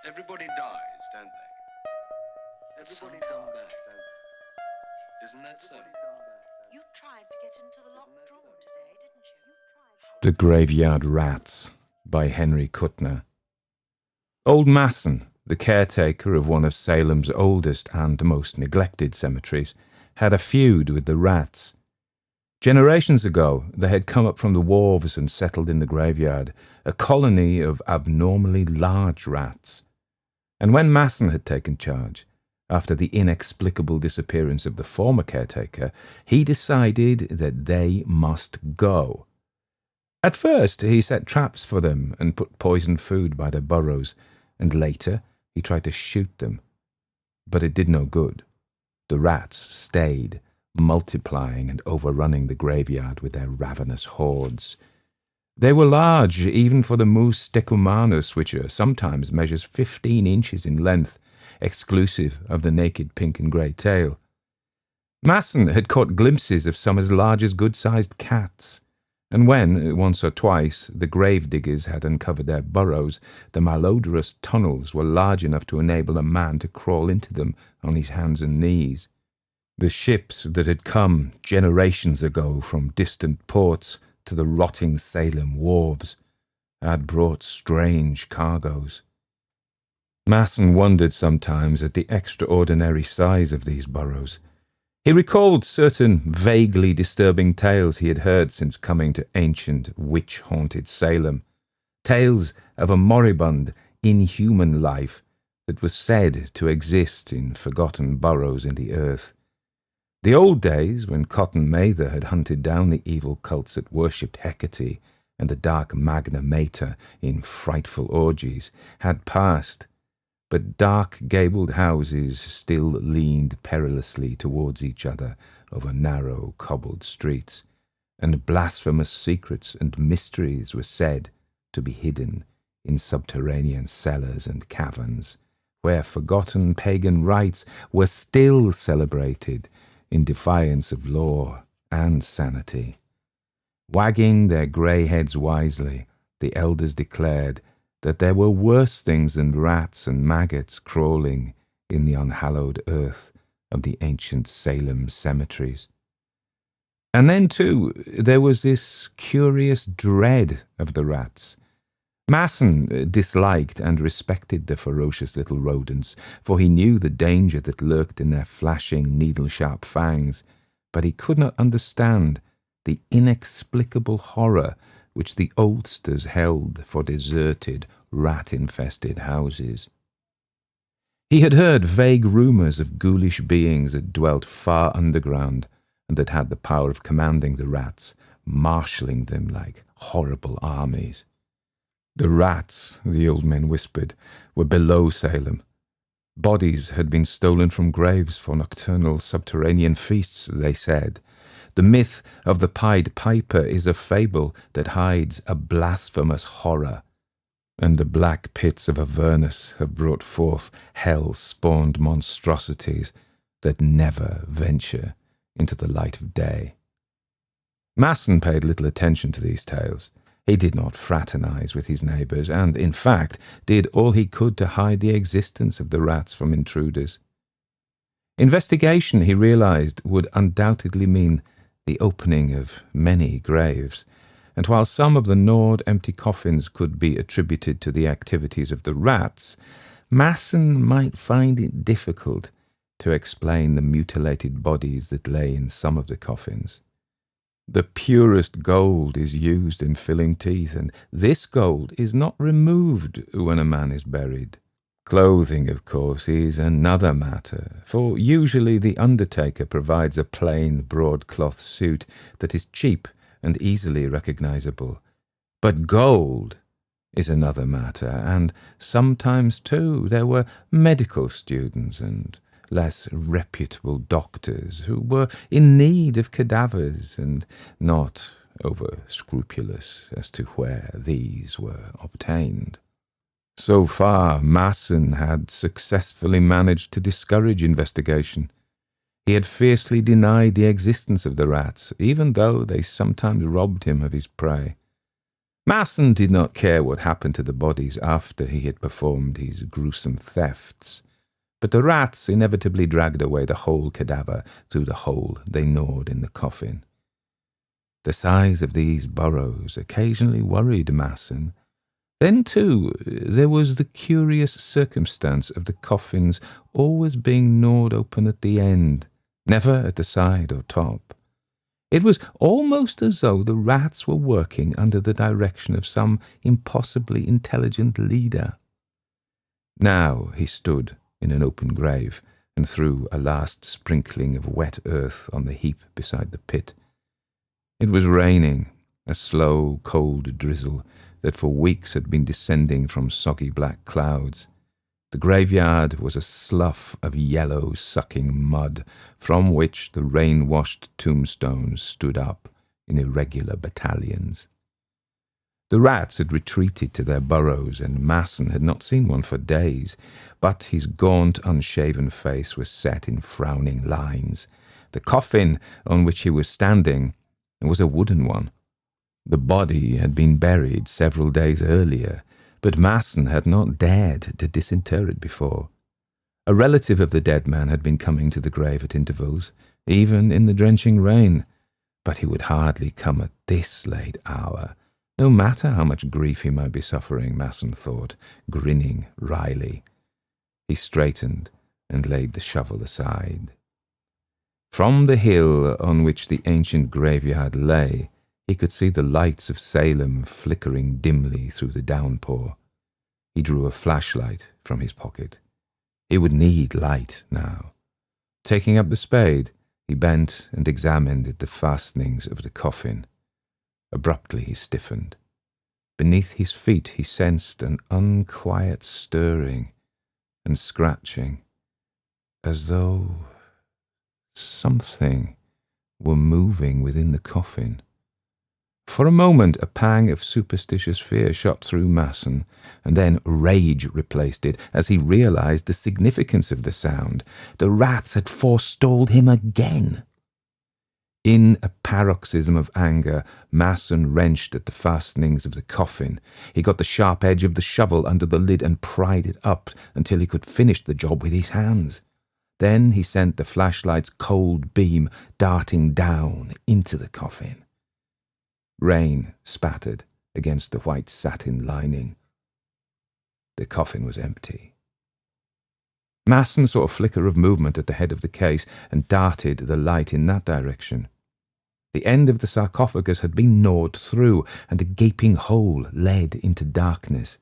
Everybody dies, don't they? Everybody come back, don't they? Isn't that so? You tried to get into the locked drawer today, didn't you? The Graveyard Rats by Henry Kuttner. Old Masson, the caretaker of one of Salem's oldest and most neglected cemeteries, had a feud with the rats. Generations ago, they had come up from the wharves and settled in the graveyard, a colony of abnormally large rats. And when Masson had taken charge, after the inexplicable disappearance of the former caretaker, he decided that they must go. At first, he set traps for them and put poisoned food by their burrows, and later he tried to shoot them. But it did no good. The rats stayed, multiplying and overrunning the graveyard with their ravenous hordes. They were large even for the Mus decumanus, which sometimes measures 15 inches in length, exclusive of the naked pink and grey tail. Masson had caught glimpses of some as large as good-sized cats, and when, once or twice, the grave-diggers had uncovered their burrows, the malodorous tunnels were large enough to enable a man to crawl into them on his hands and knees. The ships that had come generations ago from distant ports to the rotting Salem wharves had brought strange cargoes. Masson wondered sometimes at the extraordinary size of these burrows. He recalled certain vaguely disturbing tales he had heard since coming to ancient, witch-haunted Salem, tales of a moribund, inhuman life that was said to exist in forgotten burrows in the earth. The old days when Cotton Mather had hunted down the evil cults that worshipped Hecate and the dark Magna Mater in frightful orgies had passed, but dark gabled houses still leaned perilously towards each other over narrow cobbled streets, and blasphemous secrets and mysteries were said to be hidden in subterranean cellars and caverns, where forgotten pagan rites were still celebrated in defiance of law and sanity. Wagging their grey heads wisely, the elders declared that there were worse things than rats and maggots crawling in the unhallowed earth of the ancient Salem cemeteries. And then, too, there was this curious dread of the rats. Masson disliked and respected the ferocious little rodents, for he knew the danger that lurked in their flashing, needle-sharp fangs, but he could not understand the inexplicable horror which the oldsters held for deserted, rat-infested houses. He had heard vague rumours of ghoulish beings that dwelt far underground and that had the power of commanding the rats, marshalling them like horrible armies. The rats, the old men whispered, were below Salem. Bodies had been stolen from graves for nocturnal subterranean feasts, they said. The myth of the Pied Piper is a fable that hides a blasphemous horror, and the black pits of Avernus have brought forth hell-spawned monstrosities that never venture into the light of day. Masson paid little attention to these tales. He did not fraternize with his neighbours, and, in fact, did all he could to hide the existence of the rats from intruders. Investigation, he realized, would undoubtedly mean the opening of many graves, and while some of the gnawed empty coffins could be attributed to the activities of the rats, Masson might find it difficult to explain the mutilated bodies that lay in some of the coffins. The purest gold is used in filling teeth, and this gold is not removed when a man is buried. Clothing, of course, is another matter, for usually the undertaker provides a plain broadcloth suit that is cheap and easily recognizable. But gold is another matter, and sometimes, too, there were medical students and less reputable doctors who were in need of cadavers and not over-scrupulous as to where these were obtained. So far, Masson had successfully managed to discourage investigation. He had fiercely denied the existence of the rats, even though they sometimes robbed him of his prey. Masson did not care what happened to the bodies after he had performed his gruesome thefts, but the rats inevitably dragged away the whole cadaver through the hole they gnawed in the coffin. The size of these burrows occasionally worried Masson. Then, too, there was the curious circumstance of the coffins always being gnawed open at the end, never at the side or top. It was almost as though the rats were working under the direction of some impossibly intelligent leader. Now he stood in an open grave and threw a last sprinkling of wet earth on the heap beside the pit. It was raining, a slow, cold drizzle that for weeks had been descending from soggy black clouds. The graveyard was a slough of yellow, sucking mud, from which the rain-washed tombstones stood up in irregular battalions. The rats had retreated to their burrows, and Masson had not seen one for days, but his gaunt, unshaven face was set in frowning lines. The coffin on which he was standing was a wooden one. The body had been buried several days earlier, but Masson had not dared to disinter it before. A relative of the dead man had been coming to the grave at intervals, even in the drenching rain, but he would hardly come at this late hour, no matter how much grief he might be suffering, Masson thought, grinning wryly. He straightened and laid the shovel aside. From the hill on which the ancient graveyard lay, he could see the lights of Salem flickering dimly through the downpour. He drew a flashlight from his pocket. He would need light now. Taking up the spade, he bent and examined the fastenings of the coffin. Abruptly he stiffened. Beneath his feet he sensed an unquiet stirring and scratching, as though something were moving within the coffin. For a moment a pang of superstitious fear shot through Masson, and then rage replaced it as he realized the significance of the sound. The rats had forestalled him again. In a paroxysm of anger, Masson wrenched at the fastenings of the coffin. He got the sharp edge of the shovel under the lid and pried it up until he could finish the job with his hands. Then he sent the flashlight's cold beam darting down into the coffin. Rain spattered against the white satin lining. The coffin was empty. Masson saw a flicker of movement at the head of the case and darted the light in that direction. The end of the sarcophagus had been gnawed through, and a gaping hole led into darkness.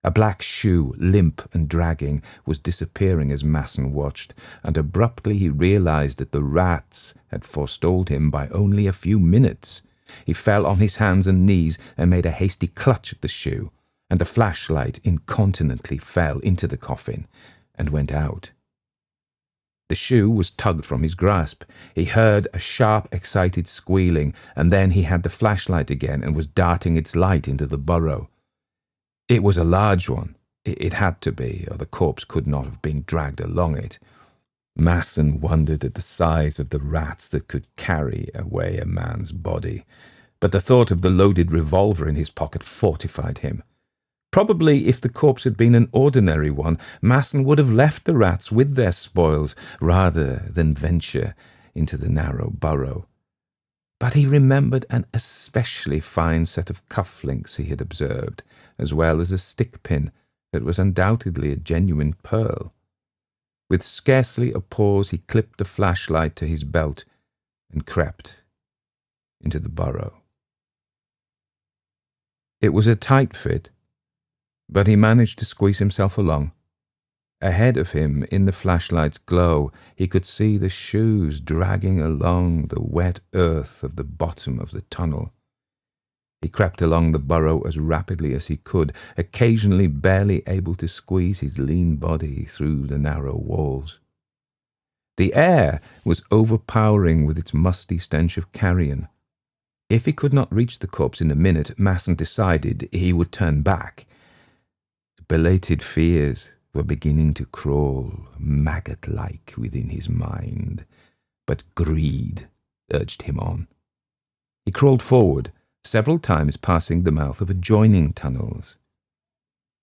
A black shoe, limp and dragging, was disappearing as Masson watched, and abruptly he realized that the rats had forestalled him by only a few minutes. He fell on his hands and knees and made a hasty clutch at the shoe, and the flashlight incontinently fell into the coffin and went out. The shoe was tugged from his grasp. He heard a sharp, excited squealing, and then he had the flashlight again and was darting its light into the burrow. It was a large one. It had to be, or the corpse could not have been dragged along it. Masson wondered at the size of the rats that could carry away a man's body, but the thought of the loaded revolver in his pocket fortified him. Probably if the corpse had been an ordinary one, Masson would have left the rats with their spoils rather than venture into the narrow burrow. But he remembered an especially fine set of cufflinks he had observed, as well as a stick pin that was undoubtedly a genuine pearl. With scarcely a pause he clipped the flashlight to his belt and crept into the burrow. It was a tight fit, but he managed to squeeze himself along. Ahead of him, in the flashlight's glow, he could see the shoes dragging along the wet earth of the bottom of the tunnel. He crept along the burrow as rapidly as he could, occasionally barely able to squeeze his lean body through the narrow walls. The air was overpowering with its musty stench of carrion. If he could not reach the corpse in a minute, Masson decided he would turn back. Belated fears were beginning to crawl maggot-like within his mind, but greed urged him on. He crawled forward several times passing the mouth of adjoining tunnels.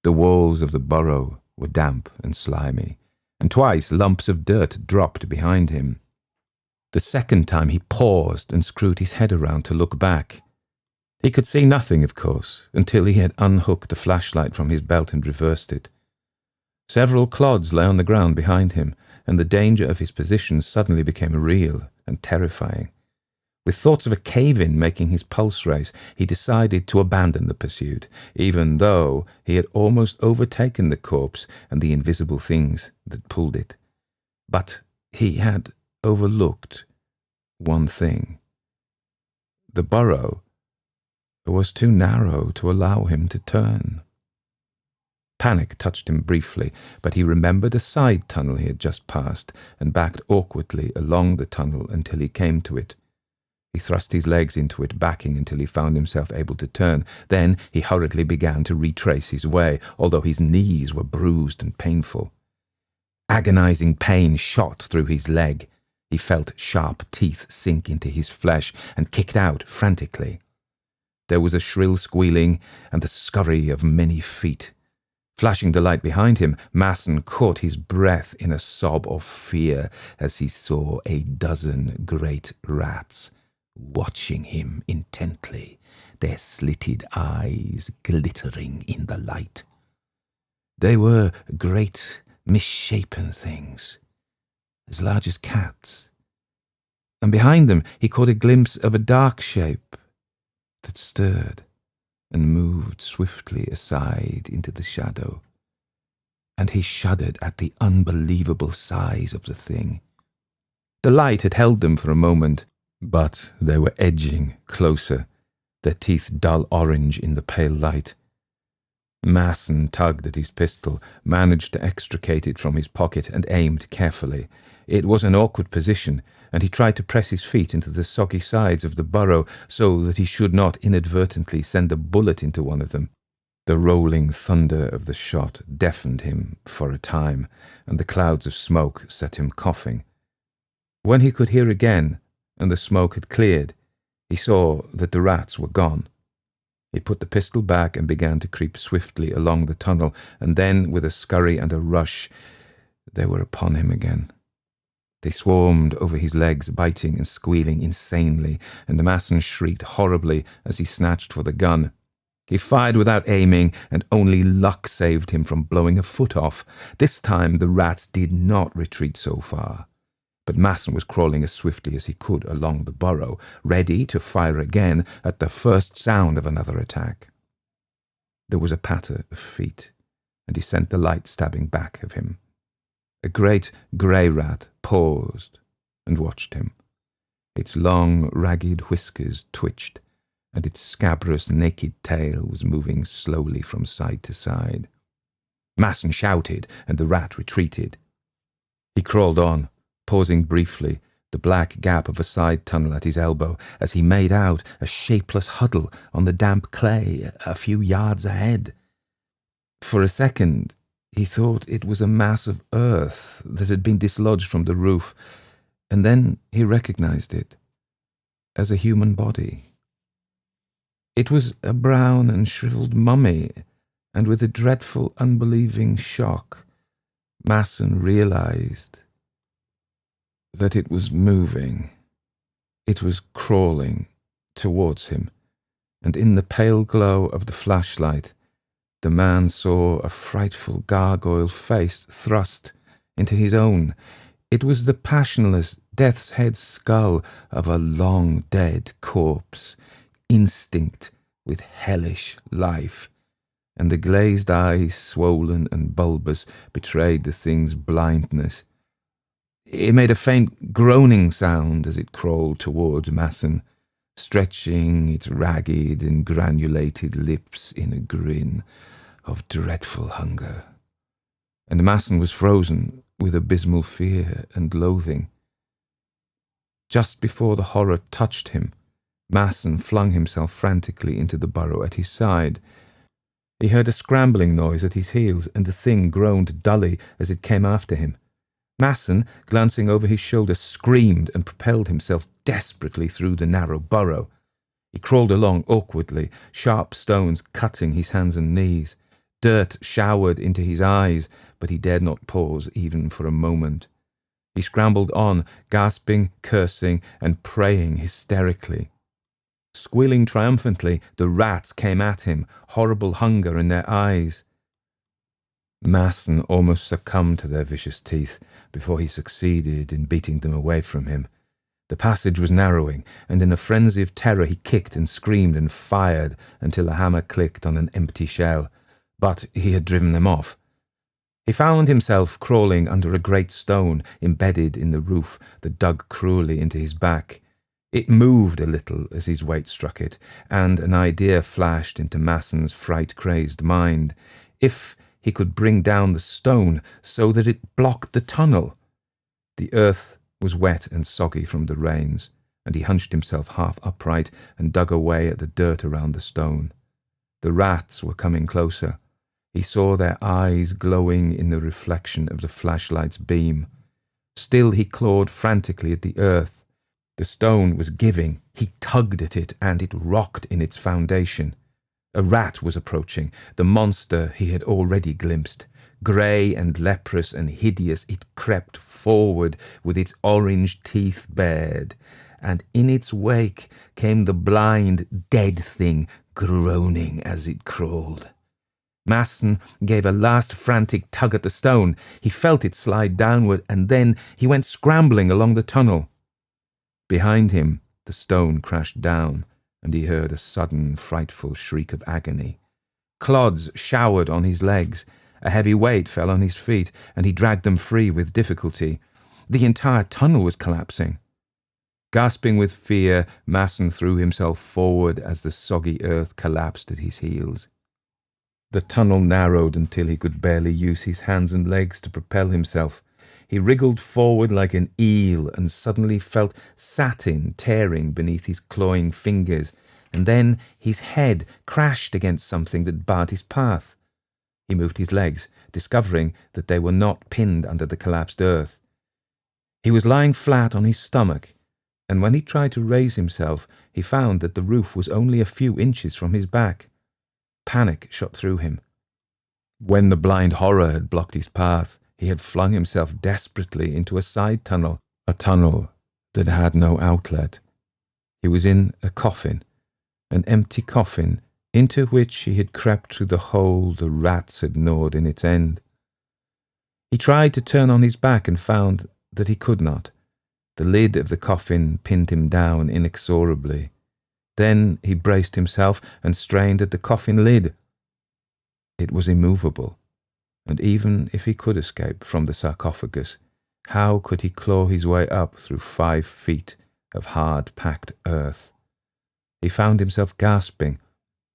The walls of the burrow were damp and slimy, and twice lumps of dirt dropped behind him. The second time he paused and screwed his head around to look back. He could see nothing, of course, until he had unhooked a flashlight from his belt and reversed it. Several clods lay on the ground behind him, and the danger of his position suddenly became real and terrifying. With thoughts of a cave-in making his pulse race, he decided to abandon the pursuit, even though he had almost overtaken the corpse and the invisible things that pulled it. But he had overlooked one thing. The burrow was too narrow to allow him to turn. Panic touched him briefly, but he remembered a side tunnel he had just passed and backed awkwardly along the tunnel until he came to it. He thrust his legs into it, backing until he found himself able to turn. Then he hurriedly began to retrace his way, although his knees were bruised and painful. Agonizing pain shot through his leg. He felt sharp teeth sink into his flesh and kicked out frantically. There was a shrill squealing and the scurry of many feet. Flashing the light behind him, Masson caught his breath in a sob of fear as he saw a dozen great rats watching him intently, their slitted eyes glittering in the light. They were great, misshapen things, as large as cats, and behind them he caught a glimpse of a dark shape that stirred and moved swiftly aside into the shadow, and he shuddered at the unbelievable size of the thing. The light had held them for a moment, but they were edging closer, their teeth dull orange in the pale light. Masson tugged at his pistol, managed to extricate it from his pocket, and aimed carefully. It was an awkward position, and he tried to press his feet into the soggy sides of the burrow so that he should not inadvertently send a bullet into one of them. The rolling thunder of the shot deafened him for a time, and the clouds of smoke set him coughing. When he could hear again, and the smoke had cleared, he saw that the rats were gone. He put the pistol back and began to creep swiftly along the tunnel, and then, with a scurry and a rush, they were upon him again. They swarmed over his legs, biting and squealing insanely, and Masson shrieked horribly as he snatched for the gun. He fired without aiming, and only luck saved him from blowing a foot off. This time the rats did not retreat so far, but Masson was crawling as swiftly as he could along the burrow, ready to fire again at the first sound of another attack. There was a patter of feet, and he sent the light stabbing back of him. A great grey rat paused and watched him. Its long, ragged whiskers twitched, and its scabrous, naked tail was moving slowly from side to side. Masson shouted, and the rat retreated. He crawled on, pausing briefly, the black gap of a side tunnel at his elbow, as he made out a shapeless huddle on the damp clay a few yards ahead. For a second, he thought it was a mass of earth that had been dislodged from the roof, and then he recognized it as a human body. It was a brown and shriveled mummy, and with a dreadful, unbelieving shock, Masson realized that it was moving. It was crawling towards him, and in the pale glow of the flashlight, the man saw a frightful gargoyle face thrust into his own. It was the passionless, death's head skull of a long-dead corpse, instinct with hellish life, and the glazed eyes, swollen and bulbous, betrayed the thing's blindness. It made a faint groaning sound as it crawled towards Masson, stretching its ragged and granulated lips in a grin of dreadful hunger. And Masson was frozen with abysmal fear and loathing. Just before the horror touched him, Masson flung himself frantically into the burrow at his side. He heard a scrambling noise at his heels, and the thing groaned dully as it came after him. Masson, glancing over his shoulder, screamed and propelled himself desperately through the narrow burrow. He crawled along awkwardly, sharp stones cutting his hands and knees. Dirt showered into his eyes, but he dared not pause even for a moment. He scrambled on, gasping, cursing, and praying hysterically. Squealing triumphantly, the rats came at him, horrible hunger in their eyes. Masson almost succumbed to their vicious teeth before he succeeded in beating them away from him. The passage was narrowing, and in a frenzy of terror he kicked and screamed and fired until a hammer clicked on an empty shell. But he had driven them off. He found himself crawling under a great stone embedded in the roof that dug cruelly into his back. It moved a little as his weight struck it, and an idea flashed into Masson's fright-crazed mind. If he could bring down the stone so that it blocked the tunnel. The earth was wet and soggy from the rains, and he hunched himself half upright and dug away at the dirt around the stone. The rats were coming closer. He saw their eyes glowing in the reflection of the flashlight's beam. Still he clawed frantically at the earth. The stone was giving. He tugged at it, and it rocked in its foundation. A rat was approaching, the monster he had already glimpsed. Grey and leprous and hideous, it crept forward with its orange teeth bared, and in its wake came the blind, dead thing, groaning as it crawled. Masson gave a last frantic tug at the stone. He felt it slide downward, and then he went scrambling along the tunnel. Behind him, the stone crashed down, and he heard a sudden, frightful shriek of agony. Clods showered on his legs. A heavy weight fell on his feet, and he dragged them free with difficulty. The entire tunnel was collapsing. Gasping with fear, Masson threw himself forward as the soggy earth collapsed at his heels. The tunnel narrowed until he could barely use his hands and legs to propel himself. He wriggled forward like an eel and suddenly felt satin tearing beneath his clawing fingers, and then his head crashed against something that barred his path. He moved his legs, discovering that they were not pinned under the collapsed earth. He was lying flat on his stomach, and when he tried to raise himself, he found that the roof was only a few inches from his back. Panic shot through him. When the blind horror had blocked his path, he had flung himself desperately into a side tunnel, a tunnel that had no outlet. He was in a coffin, an empty coffin, into which he had crept through the hole the rats had gnawed in its end. He tried to turn on his back and found that he could not. The lid of the coffin pinned him down inexorably. Then he braced himself and strained at the coffin lid. It was immovable, and even if he could escape from the sarcophagus, how could he claw his way up through 5 feet of hard-packed earth? He found himself gasping.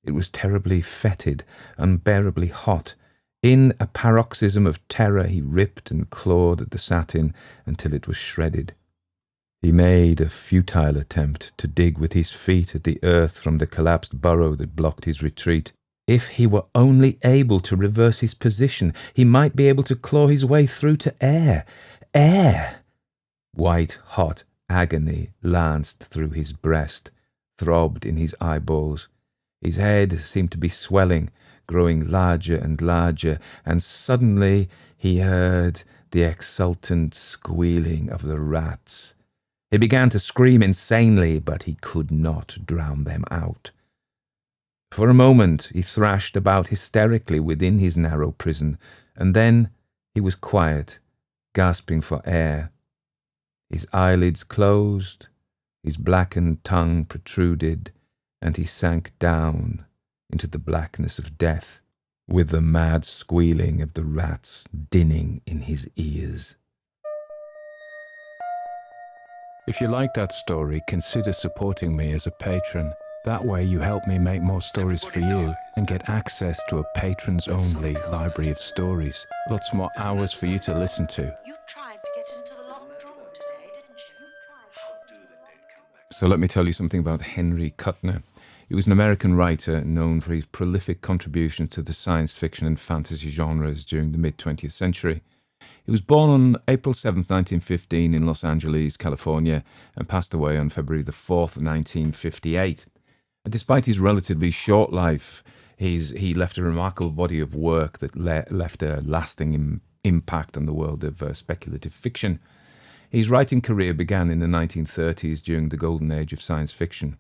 It was terribly fetid, unbearably hot. In a paroxysm of terror, he ripped and clawed at the satin until it was shredded. He made a futile attempt to dig with his feet at the earth from the collapsed burrow that blocked his retreat. If he were only able to reverse his position, he might be able to claw his way through to air. Air! White-hot agony lanced through his breast, throbbed in his eyeballs. His head seemed to be swelling, growing larger and larger, and suddenly he heard the exultant squealing of the rats. He began to scream insanely, but he could not drown them out. For a moment he thrashed about hysterically within his narrow prison, and then he was quiet, gasping for air. His eyelids closed, his blackened tongue protruded, and he sank down into the blackness of death, with the mad squealing of the rats dinning in his ears. If you like that story, consider supporting me as a patron. That way you help me make more stories for you and get access to a patrons-only library of stories. Lots more hours for you to listen to. You tried to get into the locked drawer today, didn't you? How do the dead come back? So let me tell you something about Henry Kuttner. He was an American writer known for his prolific contributions to the science fiction and fantasy genres during the mid-20th century. He was born on April 7th, 1915 in Los Angeles, California, and passed away on February the 4th, 1958. Despite his relatively short life, he left a remarkable body of work that left a lasting impact on the world of speculative fiction. His writing career began in the 1930s during the golden age of science fiction.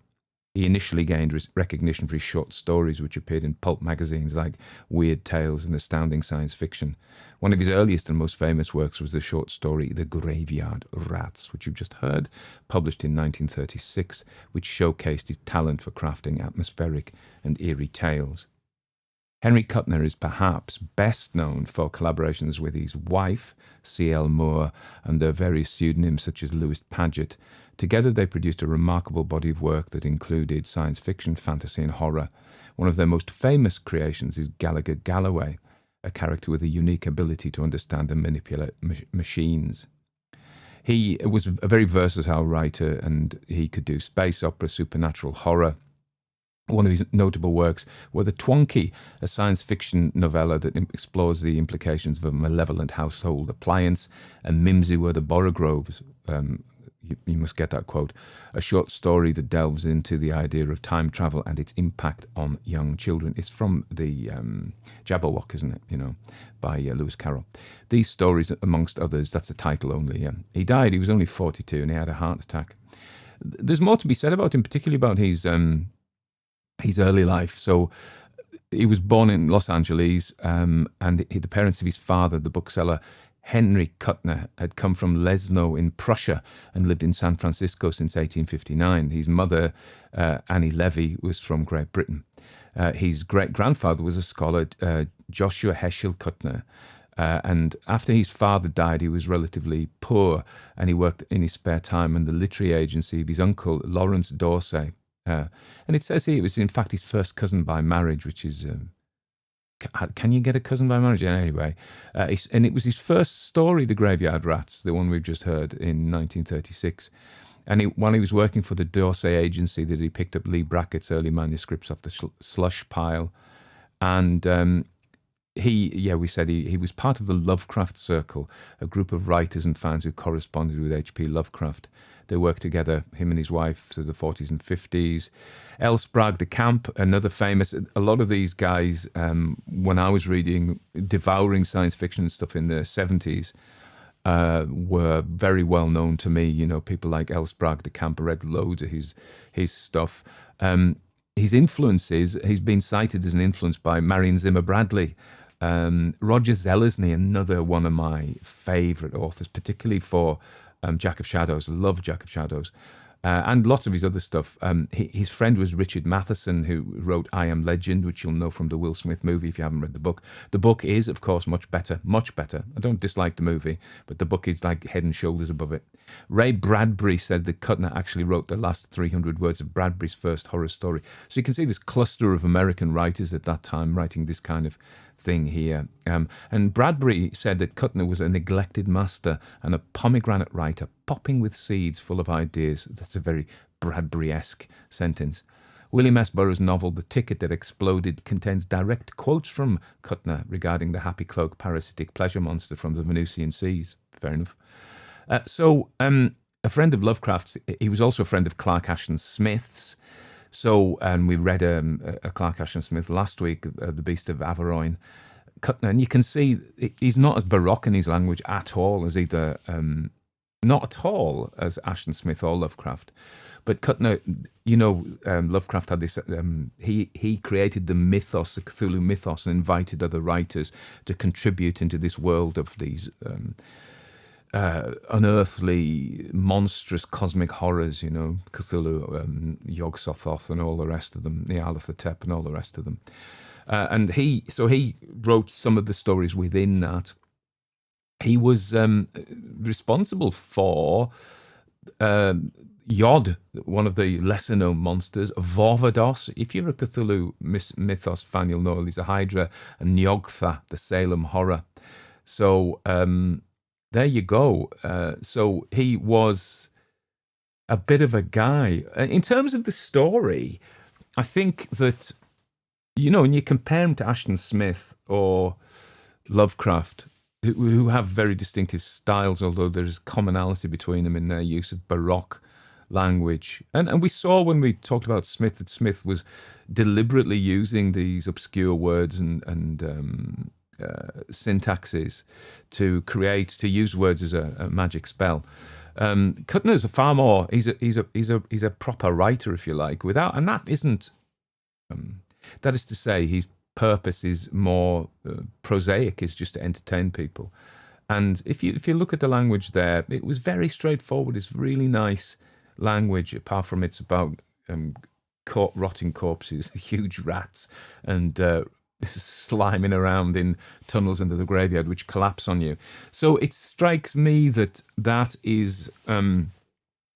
He initially gained recognition for his short stories, which appeared in pulp magazines like Weird Tales and Astounding Science Fiction. One of his earliest and most famous works was the short story The Graveyard Rats, which you've just heard, published in 1936, which showcased his talent for crafting atmospheric and eerie tales. Henry Kuttner is perhaps best known for collaborations with his wife, C.L. Moore, under various pseudonyms such as Louis Paget. Together they produced a remarkable body of work that included science fiction, fantasy and horror. One of their most famous creations is Gallagher Galloway, a character with a unique ability to understand and manipulate machines. He was a very versatile writer, and he could do space opera, supernatural horror. One of his notable works were The Twonky, a science fiction novella that explores the implications of a malevolent household appliance, and Mimsy Were the Borogroves, you must get that quote, a short story that delves into the idea of time travel and its impact on young children. It's from the Jabberwock, isn't it? By Lewis Carroll. These stories, amongst others, that's a title only. He died, he was only 42, and he had a heart attack. There's more to be said about him, particularly about his early life. So he was born in Los Angeles, and the parents of his father, the bookseller Henry Kuttner, had come from Lesno in Prussia and lived in San Francisco since 1859. His mother, Annie Levy, was from Great Britain. His great-grandfather was a scholar, Joshua Heschel Kuttner, and after his father died, he was relatively poor, and he worked in his spare time in the literary agency of his uncle, Lawrence Dorsey. And it says here it was in fact his first cousin by marriage, which is can you get a cousin by marriage? Anyway, and it was his first story, The Graveyard Rats, the one we've just heard, in 1936. And while he was working for the Dorsey agency, that he picked up Lee Brackett's early manuscripts off the slush pile, and he was part of the Lovecraft Circle, a group of writers and fans who corresponded with H.P. Lovecraft. They worked together, him and his wife, through the 40s and 50s. L. Sprague de Camp, another famous, a lot of these guys, when I was reading, devouring science fiction and stuff in the 70s, were very well known to me. People like L. Sprague de Camp. I read loads of his stuff. His influences, he's been cited as an influence by Marion Zimmer Bradley, Roger Zelazny, another one of my favourite authors, particularly for Jack of Shadows. I love Jack of Shadows. And lots of his other stuff. His friend was Richard Matheson, who wrote I Am Legend, which you'll know from the Will Smith movie if you haven't read the book. The book is, of course, much better, much better. I don't dislike the movie, but the book is like head and shoulders above it. Ray Bradbury said that Kuttner actually wrote the last 300 words of Bradbury's first horror story. So you can see this cluster of American writers at that time writing this kind of thing here. And Bradbury said that Kuttner was a neglected master and a pomegranate writer, popping with seeds full of ideas. That's a very Bradbury-esque sentence. William S. Burroughs' novel The Ticket That Exploded contains direct quotes from Kuttner regarding the happy cloak parasitic pleasure monster from the Venusian seas. Fair enough. A friend of Lovecraft's, he was also a friend of Clark Ashton Smith's. So, and we read a Clark Ashton Smith last week, The Beast of Averoigne, Kuttner, and you can see he's not as baroque in his language at all as either, not at all as Ashton Smith or Lovecraft. But Kuttner, Lovecraft had this, he created the mythos, the Cthulhu mythos, and invited other writers to contribute into this world of these unearthly, monstrous cosmic horrors, Cthulhu, Yog-Sothoth and all the rest of them, Nyarlathotep and all the rest of them. And he wrote some of the stories within that. He was responsible for Yod, one of the lesser-known monsters, Vorvados. If you're a Cthulhu mythos fan, you'll know he's a Hydra, and Nyogtha, the Salem horror. So there you go. So he was a bit of a guy. In terms of the story, I think that, when you compare him to Ashton Smith or Lovecraft, who have very distinctive styles, although there is commonality between them in their use of Baroque language. And we saw when we talked about Smith that Smith was deliberately using these obscure words and syntaxes to use words as a magic spell. Kuttner's far more. He's a proper writer, if you like. And that isn't. That is to say, his purpose is more prosaic, is just to entertain people. And if you look at the language there, it was very straightforward. It's really nice language, apart from it's about rotting corpses, huge rats, and sliming around in tunnels under the graveyard, which collapse on you. So it strikes me that is.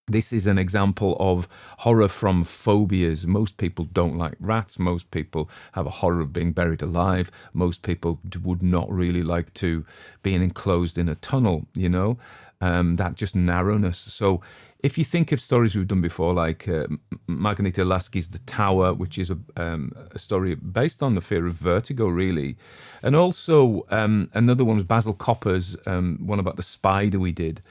This is an example of horror from phobias. Most people don't like rats. Most people have a horror of being buried alive. Most people would not really like to be enclosed in a tunnel, that just narrowness. So if you think of stories we've done before, like Margarita Lasky's The Tower, which is a story based on the fear of vertigo, really. And also another one was Basil Copper's one about the spider we did.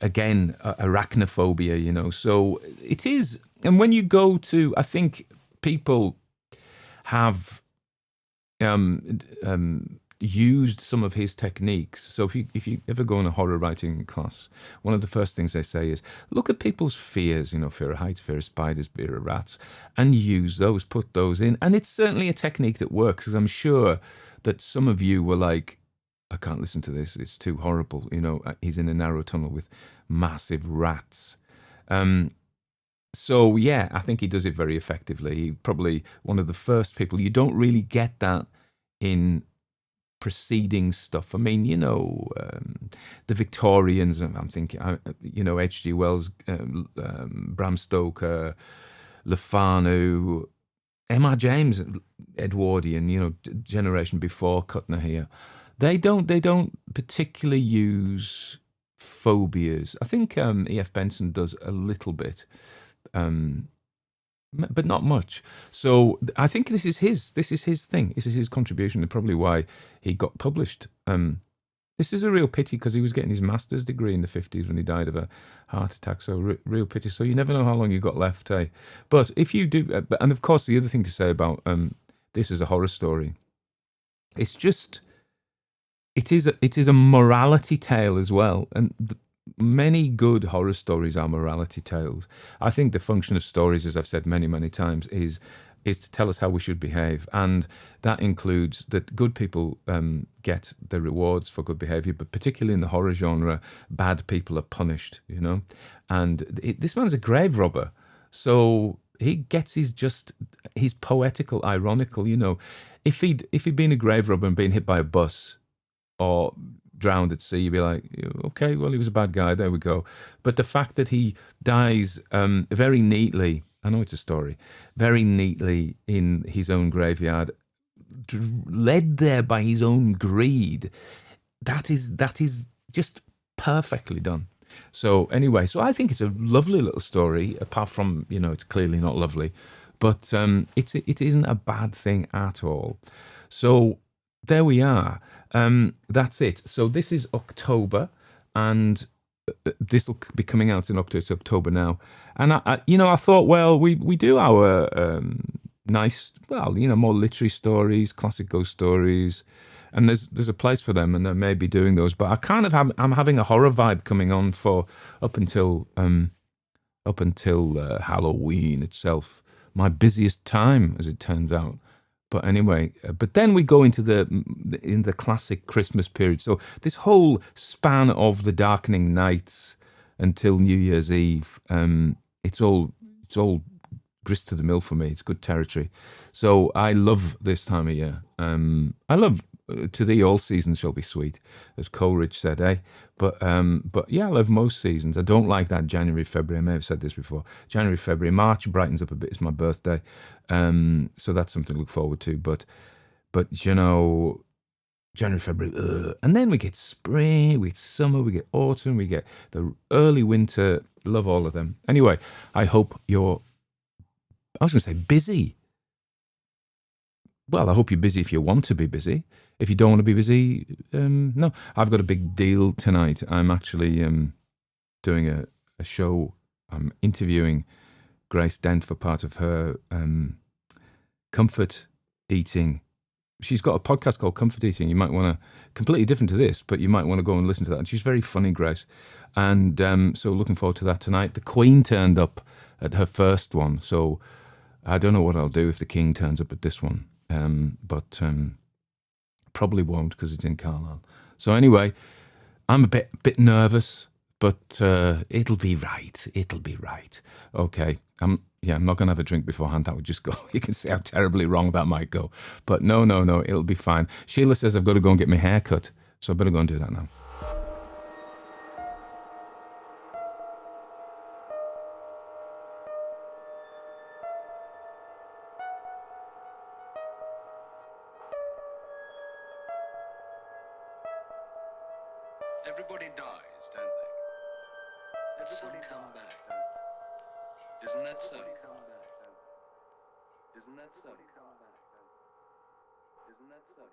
Again, arachnophobia, so it is. And when you go to, I think people have used some of his techniques. So if you ever go in a horror writing class, one of the first things they say is, look at people's fears, fear of heights, fear of spiders, fear of rats, and use those, put those in. And it's certainly a technique that works, because I'm sure that some of you were like, I can't listen to this. It's too horrible. He's in a narrow tunnel with massive rats. So, yeah, I think he does it very effectively. He probably one of the first people. You don't really get that in preceding stuff. I mean, the Victorians, I'm thinking, H.G. Wells, Bram Stoker, Le Fanu, M.R. James, Edwardian, generation before Kuttner here. They don't particularly use phobias. I think E.F. Benson does a little bit, but not much. So I think this is his thing. This is his contribution, and probably why he got published. This is a real pity, because he was getting his master's degree in the 50s when he died of a heart attack. So real pity. So you never know how long you got left, eh? But if you do, and of course the other thing to say about this is a horror story. It's just. It is a morality tale as well, and many good horror stories are morality tales. I think the function of stories, as I've said many, many times, is to tell us how we should behave, and that includes that good people get the rewards for good behavior, but particularly in the horror genre, bad people are punished. And this man's a grave robber, so he gets his poetical, ironical. If he'd been a grave robber and been hit by a bus, or drowned at sea, you'd be like, okay, well, he was a bad guy, there we go. But the fact that he dies very neatly, I know it's a story, very neatly in his own graveyard, led there by his own greed, that is just perfectly done. So anyway, so I think it's a lovely little story, apart from, it's clearly not lovely, but it isn't a bad thing at all. So there we are. That's it. So this is October, and this will be coming out in October. It's October now, and I thought, well, we do our nice, more literary stories, classic ghost stories, and there's a place for them, and I may be doing those. But I kind of I'm having a horror vibe coming on for up until Halloween itself, my busiest time, as it turns out. But anyway, but then we go into the classic Christmas period. So this whole span of the darkening nights until New Year's Eve, it's all grist to the mill for me. It's good territory. So I love this time of year. I love To Thee All Seasons Shall Be Sweet, as Coleridge said, eh? But yeah, I love most seasons. I don't like that January, February. I may have said this before. January, February, March brightens up a bit. It's my birthday. So that's something to look forward to. But January, February, and then we get spring, we get summer, we get autumn, we get the early winter. Love all of them. Anyway, I hope you're, I was going to say busy. Well, I hope you're busy if you want to be busy. If you don't want to be busy, no. I've got a big deal tonight. I'm actually doing a show I'm interviewing Grace Dent for part of her comfort eating. She's got a podcast called Comfort Eating. You might want to, completely different to this, but you might want to go and listen to that. And she's very funny, Grace. And so looking forward to that tonight. The Queen turned up at her first one. So I don't know what I'll do if the King turns up at this one. But probably won't because it's in Carlisle. So anyway, I'm a bit nervous, but it'll be right. It'll be right. Okay. I'm not going to have a drink beforehand. That would just go. You can see how terribly wrong that might go. But no, it'll be fine. Sheila says I've got to go and get my hair cut, so I better go and do that now. Everybody dies, don't they? Everybody come back, don't they? Isn't that so? Isn't that so? Isn't that so?